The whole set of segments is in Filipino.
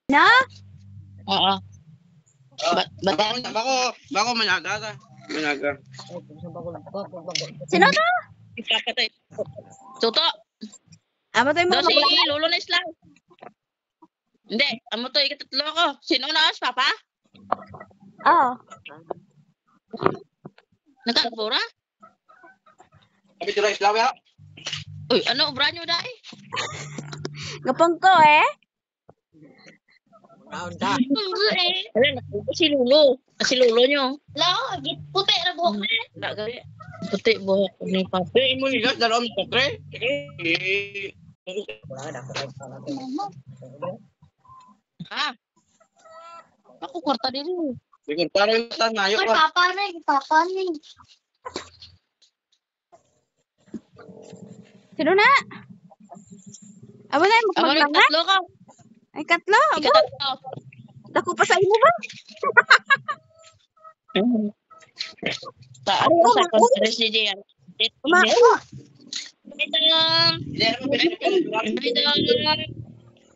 Na? Oo. Bako managa. Managa. Sino to? Ipapatay. Tuto. Amo to yung Do mga si magulang. Lolo na Islam. Hindi. Amo to ikatatlo ko. Sino na as, Papa? Oo. Nagkakabura? Sabi tira Islam ya. Uy, ano obra nyo dahil? Gapong ko eh. Wala, nakuha si Lolo. Si Lolo nyo. Puti na buhok na. Lagay. Puti buhok ni Papa. Mo ligas dalam patre. Ha? Ako kwarta din. Bikin taro yung tanayo ka. Papa rin. Sino na? Amo na yung Amo magmaglangan? tatlo ka. Ay, katlo. Abo. Ikatatlo. Dako pa sa imo ba? Saan ko sa conference ni JR? Umao.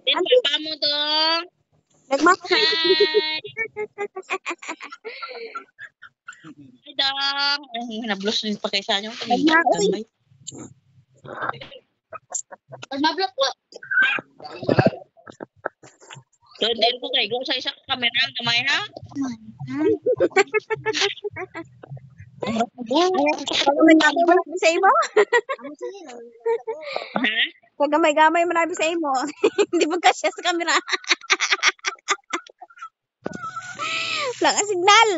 Papa mo dong. Nagmako sa Hi. Hi dong. Ay, nablos din pa kay sa inyo. Mablok po. Doon ko kay go sa isang camera ang kamay ha. Gamay-gamay mo nabi sa imo. Ha? Gamay-gamay mo nabi sa imo. Hindi mo kasya sa camera. Wala ka signal.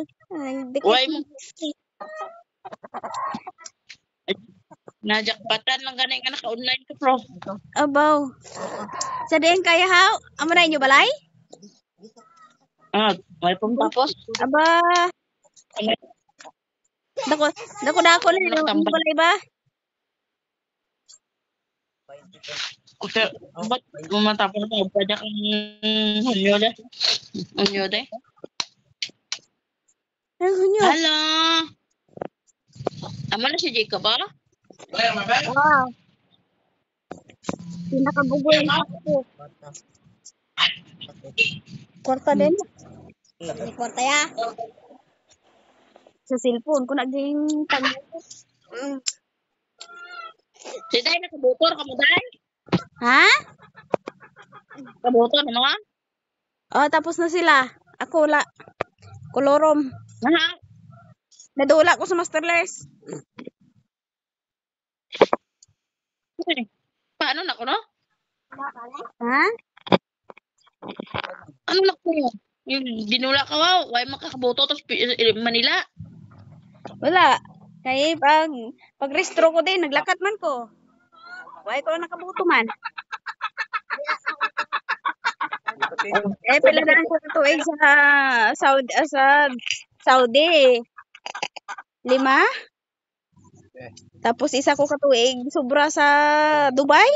Uy mo. Najakpatan lang ganay ka naka-online ka, bro. Abaw. Sa diyan kaya ha? Amo na inyo balay? Ah, may pumpapos. Aba. Dako na yung balay ba? Okay, ba't bumatapos na pwede kang hunyo de? Hunyo de? Hello! Amo na si Jacob ba? Wow. Pinakabugoy na ako. Kwarta din. Kwarta ya. Sa cellphone ko naging tag. Si Day, nakabutor ka mo, Day? Ha? Kabutor na mga? Oh, tapos na sila. Ako wala. Kolorom. Aha. Nadula ko sa Masterless. Paano na ko, no? Ha? Ano na ko yun? Yung dinula ka, wow. Huwag makakabuto, tapos Manila. Wala. Kaya pag restro ko din, naglakat man ko. Why ko nakabuto man? Eh, pala ko tuig sa Saudi. 5. Tapos isa ko katuig sobra sa Dubai.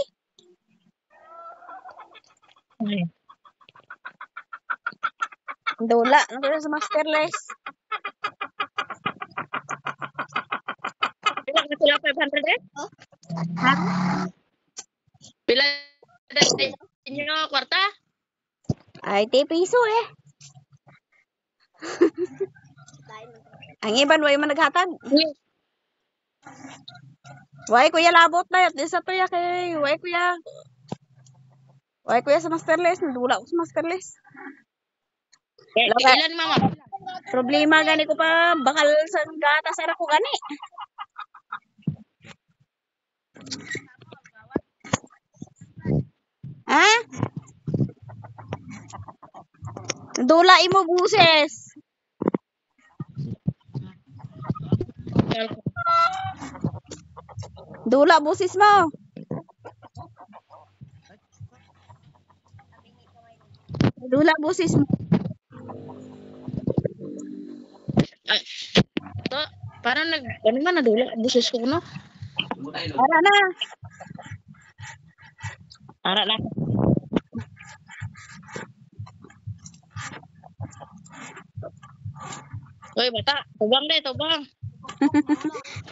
Dula na sa Masterless. Pila na sila 500 eh? Ha? Pila na inyo kwarta? Ay, 10 piso eh. Ang iban, way man naghatag. Way kuya labot na. Sa tuya kay way kuya. Way kuya sa Masterless. Nadula ko sa Masterless. Ilan mama? Problema gani ko pa. Bakal sa gata sa ko gani. Ha? Dula imo buses. Dula busis mo. Dula busis mo. Ay, to, parang ano man nadula buses ko no? Ara na. Ara na. Hoy, bata, tubang deh, tubang.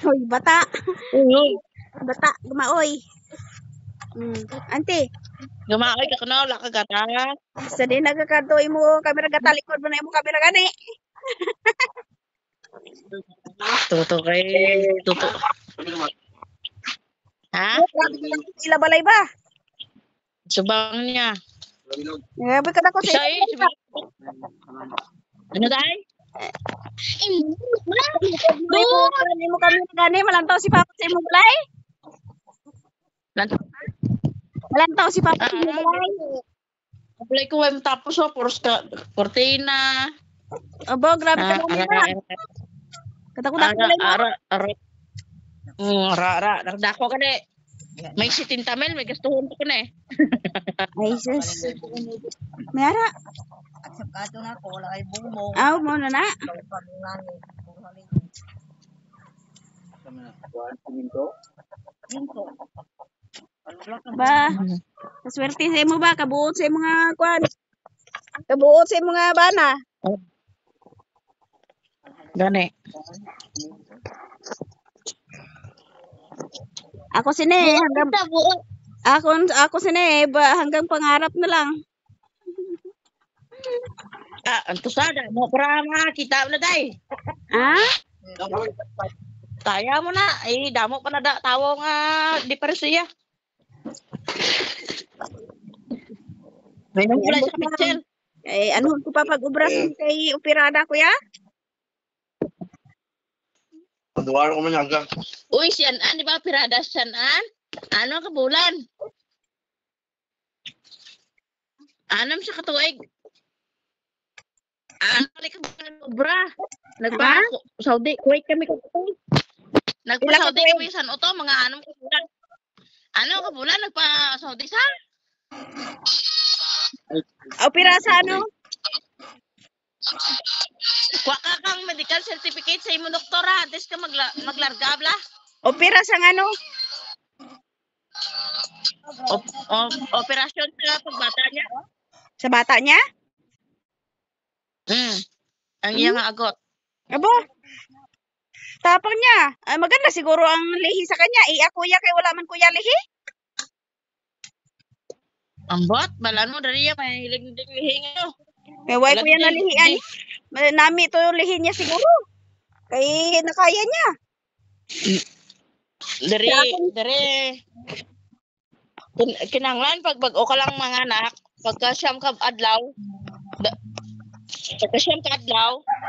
Hoy, bata. Uy. Bata, gumaoy. Ante. Gamaoy ka kuno, wala ka gata. Sa din nagkakato imo kamera gatalikod mo na imo kamera gani. Tuto kay, tuto. Ha? Ila balay ba? Subang niya. Ngabi ka ko sa Isa eh, subang. Ano dahil? imo kamera gani malantaw si Papa sa imo balay. Malantaw si Papa sa imo balay. Apply ko ay tapos oh, puros ka, cortina. Abo, grabe ka naman ba? Katakot-takot lang mo. Ara. Nagdako ka na eh. May 70 mil, may gastuhon ko na eh. Ay, sus. Mayara. Sapato na ko, wala kay bumong. Aw, mo na na. Ba, kaswerte sa imo ba? Kabuot sa imo nga kwan. Kabuot sa imo nga bana. Gani. Ako sine hanggang ako sine hanggang pangarap na lang. Anto sada mo para makita na day. Ha? Kaya mo na, damo pa na tawo nga di para siya. May nang pula sa picture. Ano ko pa pag-ubra kay operada kuya? Paduwar ko manyaga. Uy, siyan di ba pirada siyan Ano ka bulan? Anam sa katuig. Balik ka obra. Nagpa Saudi, Kuwait kami katuig. Nagpa Saudi kami sa Oto, mga anong ka bulan. Ano ka bulan nagpa Saudi sa? Opera sa ano? Kuha ka kang medical certificate sa imo doktora, antes ka maglarga bla. Opera sa ano? Operasyon sa pagbata niya. Sa bata niya? Ang iyang agot. Abo. Tapang niya. Ay, maganda siguro ang lihi sa kanya. Kuya kay wala man kuya lihi. Ambot, balan mo dari may hiling-hiling ano. Kay why kuya na lihian? Nami to yung lihi niya siguro. Kay nakaya niya. Dari. Kinanglan pag bago ka lang mga anak, pagka siyam ka adlaw,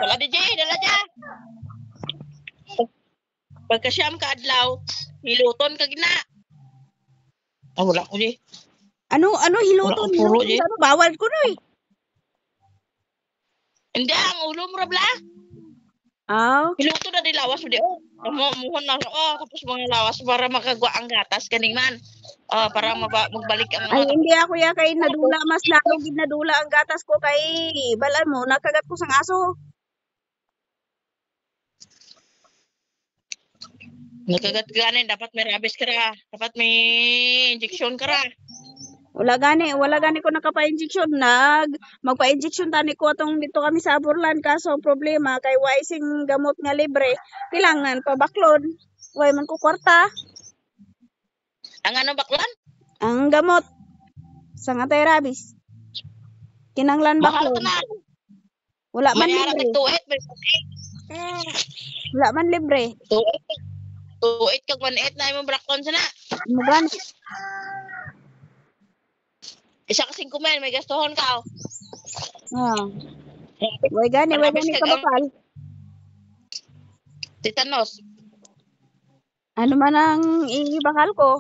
wala di dala dyan. Pagka siyam ka adlaw, hiluton ka gina. Wala ko di. Ano hiluton? Puro di. Ano bawal ko no eh. Hindi, ang ulo mo rabla. Hiluton na di lawas mo di. Muhon na tapos mga lawas para makagwa ang gatas kaning man. Para magbalik ang Ay, hindi ako ya kay nadula. Mas lalo gid nadula ang gatas ko kay balan mo. Nakagat ko sang aso. Nakagat ganin, dapat may rabies ka ra. Dapat may injection ka ra. Wala gani ko nakapa-injection. Magpa-injection tani ko atong dito kami sa Aburlan. Kaso ang problema kay way sing gamot nga libre. Kailangan pa baklod. Way man ko kwarta. Ang ano baklan? Ang gamot sa anti-rabies. Kinanglan Mahal baklod. ka na. Wala man May libre. tuwit. Wala man libre. Tuwit kag 1.8 na imong baklon sana. Magani. Isa ka 5 men, may gastuhon ka. Way gani ka bakal. Titanos. Ano man ang ibakal ko,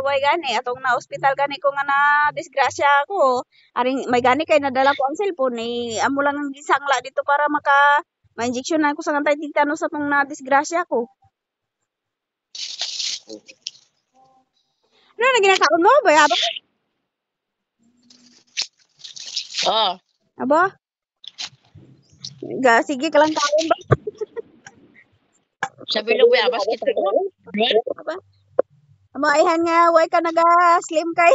way gani atong na hospital gani ko nga na disgrasya ako. Aring may gani kay nadala ko ang cellphone amo lang ang gisangla dito para ma-injection ako sa anti-tetanus atong na disgrasya ko. Ano na ginakaon mo? Bayaba ko. Aba? Sige ka lang kaon ba? Sabi lo bayabas kita ko. Aba? Amaihan nga, way ka naga-slim kay.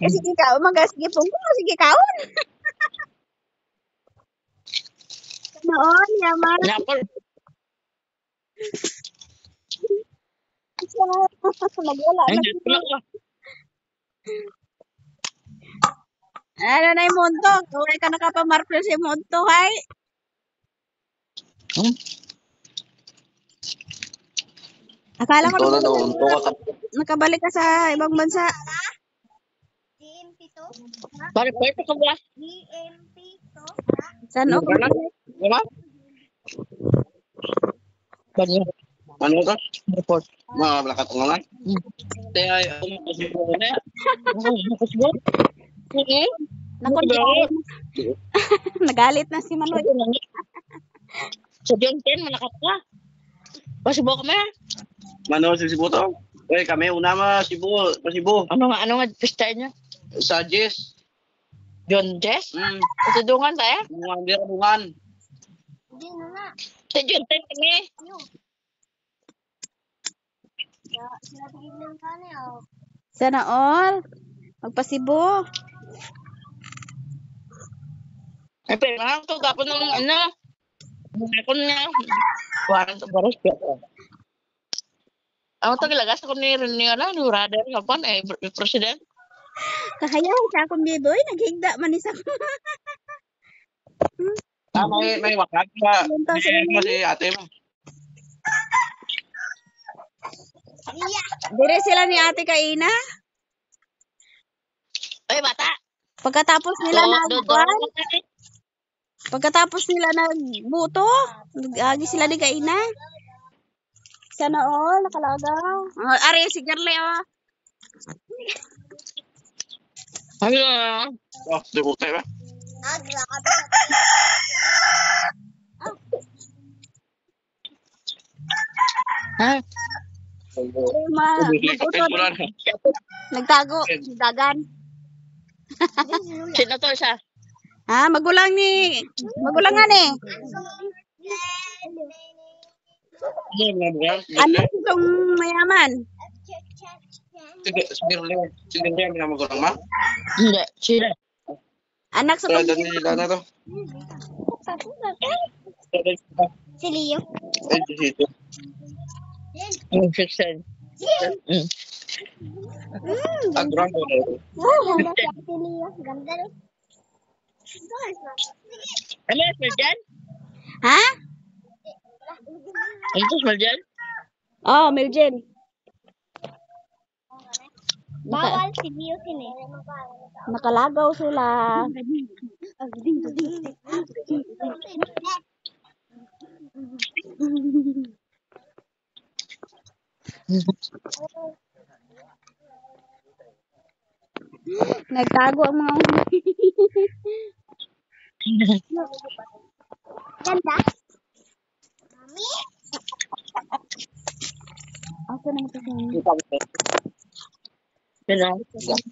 Sige kaon, sige pungko, sige kaon. Noon, yaman. Napol. Nagwala. Ano na yung monto? Kaway ka nakapamarpil si monto, hay? Akala ko Ito na daw. Ito ka. nakabalik ka sa ibang bansa. GMP to? Pare, pwede ka ba? GMP to? Saan Ano ako? ka lang? Diba? Banyo. Ano ka? Report. Mga lakat nga lang. Kaya ako makasibo ko na. Ako makasibo. Okay. Naku, nagalit na si Manoy. Sa John 10, malakat ka. Pasibo kami. Mano si Cebu to? Eh, kami una Cebu. Ano nga pista niya? Sa Jess. John Jess? Hmm. Tutudungan tayo? Bungan. Hindi na nga. Sa John 10 kami. Sinabi lang ka niya. Sana all. Magpasibo. Ay, pero nga ito, kapon ng ano. Ako niya. Warang sa baros. Ako tagalagas ako ni Rada kapon, president. Kakayaw sa akong biboy. Naghigda man isa. May wakat pa. Punta sa May si ate mo. Dire sila ni Ate Kaina. Ay, bata. Pagkatapos nila nagbuto, nag-agi sila ni Kaina. Sana all, nakalagaw. Ari, si Gerle, oh. Ano? Oh, di ko tayo ba? Agra ka Ha? Nagtago, dagan. Sino to isa? Ha, magulang nga ni. Ano itong mayaman? Sige, may namagulang ma. Hindi, sila. Anak sa Kaya dati nila na to. Si Leo. Ay, dito. Yung 16. Agrang ko na ito. Ganda si Leo. Ganda rin. Ano yung smell dyan? Ha? Ano yung smell dyan? Oh, Miljen. Bawal si Leo sini. Nakalagaw sila. Nagtago ang mga Ganda. Ako na ito. Sino?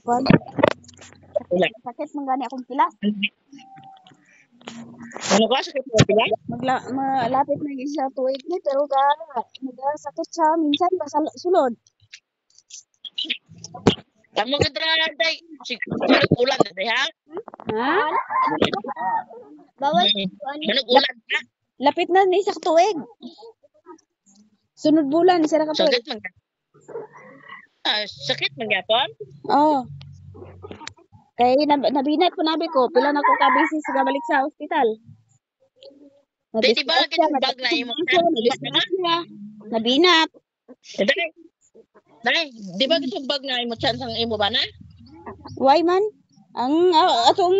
Wala. Sakit mong gani akong pilas. Ano ka? Sakit mo sila? Malapit na yung sa tuwid ni pero sakit siya minsan basta sulod. Kamu ka talaga day. Ulan na day ha? Ha? Bawal. Ulan na. Lapit na ni sa tuwid. Sunod bulan sila ka tuwid. Sakit man. Sakit man yapon? Oh. Kay nabinat ko nabi ko pila na ko kabisi sa balik sa ospital. Di ba ganyan bag na imo? Nabinat. Dai, di ba ganyan bag na imo chance ang imo ba na? Why man? Ang atong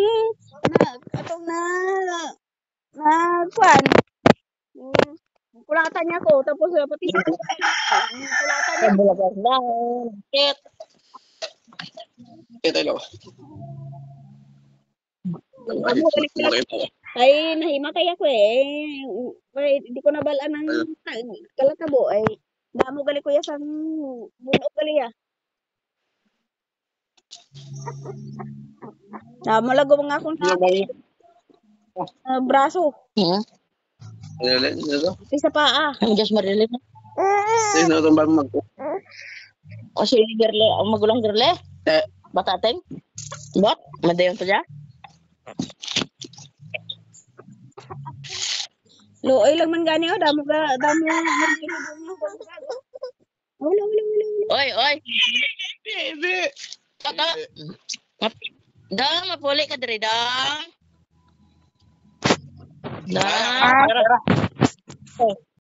kwan. Kulatan niya ko tapos pati kulatan niya. Bulagas na. Sakit. Kita ilo. Ay nahimatay ako eh. Hindi ko nabalaan ng kalatabo ay damo gali ko ya sang bunok gali ya. Damo lago mga akong braso. Isa paa. Ang Diyos marilit. Sino itong bang mag... O si Gerle, ang magulang Gerle? Batateng? Bot? Madayon pa dyan? Looy lang man gani damo Oy, oy! Hindi. Dang, mapuli ka diri, dang. Dang. Pera.